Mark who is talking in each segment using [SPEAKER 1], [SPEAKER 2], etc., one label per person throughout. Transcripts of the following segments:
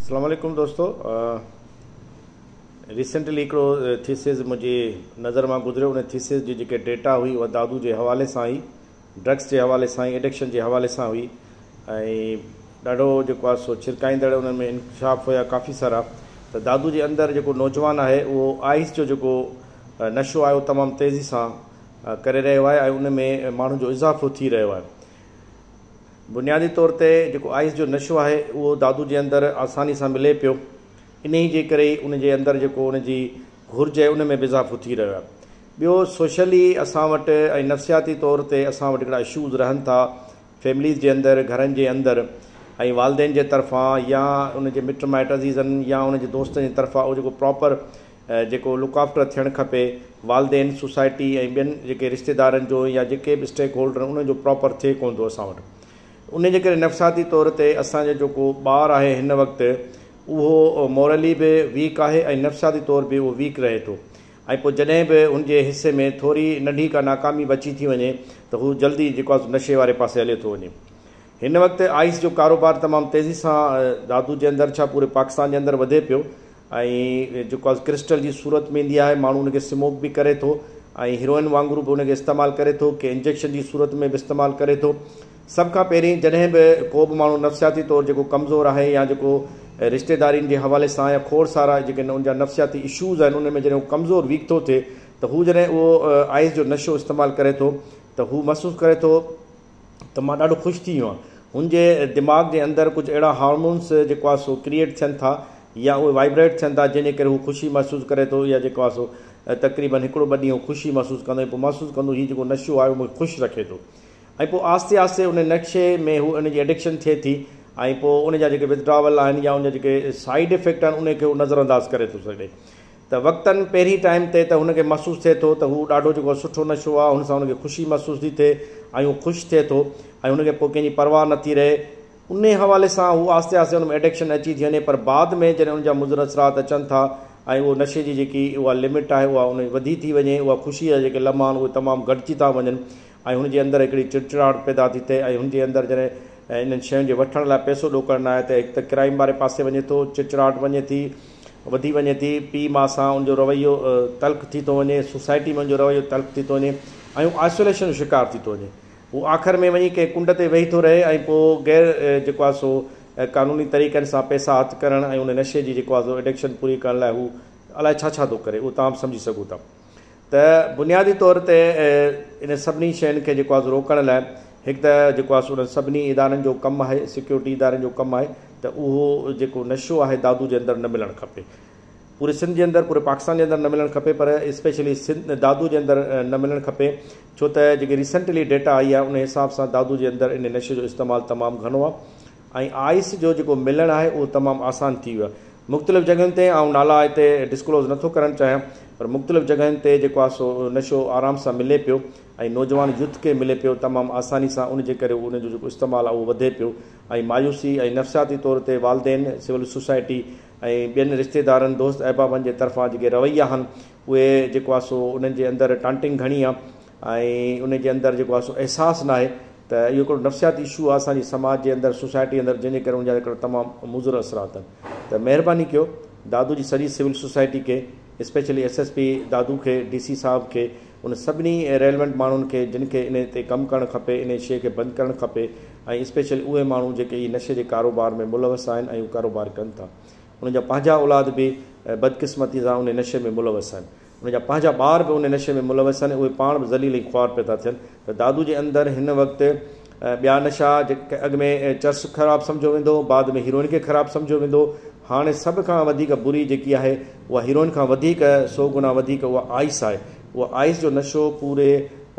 [SPEAKER 1] अस्सलाम वालेकुम दोस्तों। रिसेंटली हिकिड़ो थीसिस मुंहिंजी नज़र मां गुज़रियो। उन थीसिस जी जेके डेटा हुई उहा दादू जे हवाले सां ई, ड्रग्स जे हवाले सां ई, एडिक्शन जे हवाले सां हुई ऐं ॾाढो जेको आहे सो छिरकाईंदड़ उन में इंकशाफ हुया काफ़ी सारा। त दादू जे अंदरि जेको नौजवान आहे उहो आइस जो जेको नशो आहे उहो तमामु तेज़ी सां करे रहियो आहे ऐं उन में माण्हुनि जो इज़ाफ़ो थी रहियो आहे। बुनियादी तौर ते जेको आइस जो नशो आहे उहो दादू जे अंदरि आसानी सां मिले पियो। इन ई जे करे ई उन जे अंदरि जेको उन जी घुर्ज आहे उन में बि इज़ाफ़ो थी रहियो आहे। ॿियो सोशली असां वटि ऐं नफ़सियाती तौर ते असां वटि हिकिड़ा इशूज़ रहनि था फैमिलीज़ जे अंदरि, घरनि जे अंदरि ऐं वालदेन जे तरफ़ां या उन जे मिट माइट अज़ीज़नि या उन जे दोस्तनि जे तरफ़ां उहो जेको प्रॉपर जेको लुक आफ्टर थियणु खपे, वालदेन, सोसाइटी ऐं ॿियनि जेके रिश्तेदारनि जो या जेके बि स्टेक होल्डर उन जो प्रॉपर थिए कोन थो असां वटि। उन जे करे नफ़सियाती तौर ते असांजो जेको ॿारु आहे हिन वक़्तु उहो मॉरली बि वीक आहे ऐं नफ़सियाती तौर बि उहो वीक रहे थो। ऐं पोइ जॾहिं बि हुनजे हिसे में थोरी नंढी का नाकामी बची थी वञे त हू जल्दी जेको आहे नशे वारे पासे हले थो वञे। हिन वक़्तु आइस जो कारोबार तमामु तेज़ी सां दादू जे अंदरि, छा पूरे पाकिस्तान जे अंदरि वधे पियो ऐं जेको आहे क्रिस्टल जी सूरत में ईंदी आहे। माण्हू उनखे स्मोक बि करे थो ऐं हीरोइन वांगुरु बि उनखे इस्तेमालु करे थो, के इंजेक्शन जी सूरत में बि इस्तेमालु करे थो। सभ खां पहिरीं जॾहिं बि को बि माण्हू नफ़सियाती तौरु जेको कमज़ोर आहे या जेको रिश्तेदारीनि जे हवाले सां या खोड़ सारा जेके उनजा नफ़सियाती इशूज़ आहिनि उन में जॾहिं उहो कमज़ोर वीक थो थिए त हू जॾहिं उहो आइस जो नशो इस्तेमालु करे थो त हू महसूसु करे थो त मां ॾाढो ख़ुशि थी वियो आहियां। हुनजे दिमाग़ जे अंदरि कुझु अहिड़ा हार्मोन्स जेको आहे सो क्रिएट थियनि था या उहे वाइब्रेट थियनि था जंहिंजे करे हू ख़ुशी महसूसु करे थो या जेको आहे सो तक़रीबन हिकिड़ो ॿ ॾींहं ख़ुशी महसूसु कंदो ऐं पोइ महसूसु कंदो हीउ जेको नशो आहे उहो मूंखे ख़ुशि रखे थो ऐं पोइ आहिस्ते आहिस्ते उन नक्शे में हू उनजी एडिक्शन थिए थी ऐं पोइ उन जा जेके विथड्रॉवल आहिनि या उन जा जेके साइड इफेक्ट आहिनि उनखे हू नज़रअंदाज़ करे थो सघे। त वक़्तनि पहिरीं टाइम ते त हुनखे महसूसु थिए थो त हू ॾाढो जेको सुठो नशो आहे, हुन सां हुनखे ख़ुशी महसूसु थी थिए ऐं हू ख़ुशि थिए थो ऐं हुनखे पोइ कंहिंजी परवाह नथी रहे। उन हवाले सां हू आहिस्ते आहिस्ते हुन में एडिक्शन अची थी वञे, पर बाद में जॾहिं उनजा मुज़र असरात अचनि था ऐं उहो नशे जी जेकी उहा लिमिट आहे उहा उन वधी थी वञे, उहा ख़ुशीअ जा जेके लम्हा आहिनि उहे तमामु घटिजी था वञनि ऐं हुनजे अंदरि हिकिड़ी चिड़चिड़ाहट पैदा थी थिए ऐं हुनजे अंदरि जॾहिं इन्हनि शयुनि जे वठण लाइ पैसो ॾोकड़ न आहे त हिकु त क्राइम वारे पासे वञे थो, चिड़चिड़ाहट वधी वञे थी, पीउ माउ सां उनजो रवैयो तल्ख़ थी थो वञे, सोसाइटी में उनजो रवैयो तल्ख़ थी थो वञे ऐं हू आइसोलेशन जो शिकार थी थो वञे। हू आख़िर में वञी कंहिं कुंड ते वेही थो रहे ऐं पोइ गैर जेको आहे सो क़ानूनी तरीक़नि सां पैसा हथु करणु ऐं उन नशे जी जेको आहे सो एडिक्शन पूरी करण लाइ हू अलाए छा छा थो करे, उहो तव्हां सम्झी सघो था। त बुनियादी तौर ते इन सभिनी शयुनि खे जेको आहे रोकण लाइ हिकु त जेको आहे उन सभिनी इदारनि जो कमु आहे, सिक्योरिटी इदारनि जो कमु आहे त उहो जेको नशो आहे दादू जे अंदरि न मिलणु खपे। पूरे सिंध जे अंदरि, पूरे पाकिस्तान जे अंदरि न मिलणु खपे, पर स्पेशली दादू जे अंदरि न मिलणु खपे, छो त जेकी रिसेंटली डेटा आई आहे उन हिसाब सां दादू जे अंदरि इन नशे जो इस्तेमालु तमामु घणो आहे ऐं आइस जो जेको मिलणु आहे उहो तमामु आसानु थी वियो आहे। मुख़्तलिफ़ जॻहियुनि ते ऐं नाला हिते डिस्क्लोज़ नथो करणु चाहियां, पर मुख़्तलिफ़ जॻहियुनि ते जेको आहे सो नशो आराम सां मिले पियो ऐं नौजवान यूथ खे मिले पियो तमामु आसानी सां। उनजे करे उनजो जेको इस्तेमालु आहे उहो वधे पियो ऐं मायूसी ऐं नफ़सियाती तौर ते वालदेन, सिविल सोसाइटी ऐं ॿियनि रिश्तेदारनि, दोस्त अहबाबनि जे तरफ़ां जेके रवैया आहिनि उहे जेको आहे सो उन्हनि जे अंदरि टांटिंग घणी आहे ऐं उनजे अंदरि जेको आहे सो अहसासु न आहे त इहो हिकिड़ो नफ़सियाती इशू आहे असांजे समाज जे अंदरि, सोसाइटी अंदरि, जंहिंजे करे उनजा हिकिड़ा तमामु मुज़र असरात आहिनि। त महिरबानी कयो दादू जी सॼी सिविल सोसाइटी खे, स्पेशली SSP दादू खे, DC साहब खे, उन सभिनी रेलेवेंट माण्हुनि खे जिन खे इन ते कमु करणु खपे, इन शइ खे बंदि करणु खपे ऐं स्पेशली उहे माण्हू जेके ई नशे जे कारोबार में मुलवस आहिनि ऐं उहे कारोबार कनि था, उनजा पंहिंजा औलाद बि बदकिस्मती सां उन नशे में मुलवस आहिनि, उनजा पंहिंजा ॿार बि उन नशे में मुलवस आहिनि, उहे पाण बि ज़लील ऐं ख्वार पिया था थियनि। त दादू जे अंदरि हिन वक़्तु ॿिया नशा जेके अॻु में चर्स ख़राबु सम्झो वेंदो, बाद में हीरोइन खे ख़राबु सम्झो वेंदो, हाणे सभ खां वधीक बुरी जेकी आहे उहा हीरोइन खां वधीक 100 गुना वधीक उहा आइस आहे। उहा आइस जो नशो पूरे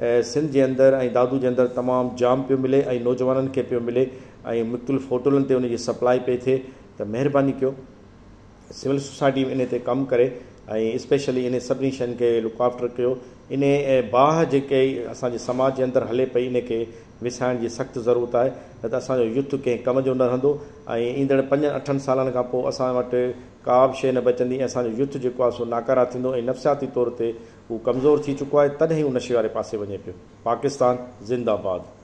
[SPEAKER 1] सिंध जे अंदरि ऐं दादू जे अंदरि तमामु जाम पियो मिले ऐं नौजवाननि खे पियो मिले ऐं मुख़्तलिफ़ होटलुनि ते उनजी सप्लाई पई थिए। त महिरबानी कयो सिविल सोसाइटी इन ते कमु करे ऐं स्पेशली इन सभिनी शयुनि खे लुक आफ्टर कयो। इन बाहि जेके असांजे समाज जे अंदरि हले पई इन खे विसाइण जी सख़्तु ज़रूरत आहे, न त असांजो यूथ कंहिं कम जो न रहंदो ऐं ईंदड़ 5-8 सालनि खां पोइ असां वटि का बि शइ न बचंदी ऐं असांजो यूथ जेको आहे सो नाकारा थींदो ऐं नफ़सियाती तौर ते हू कमज़ोर थी चुको आहे, तॾहिं हू नशे वारे पासे वञे पियो। पाकिस्तान ज़िंदाबाद।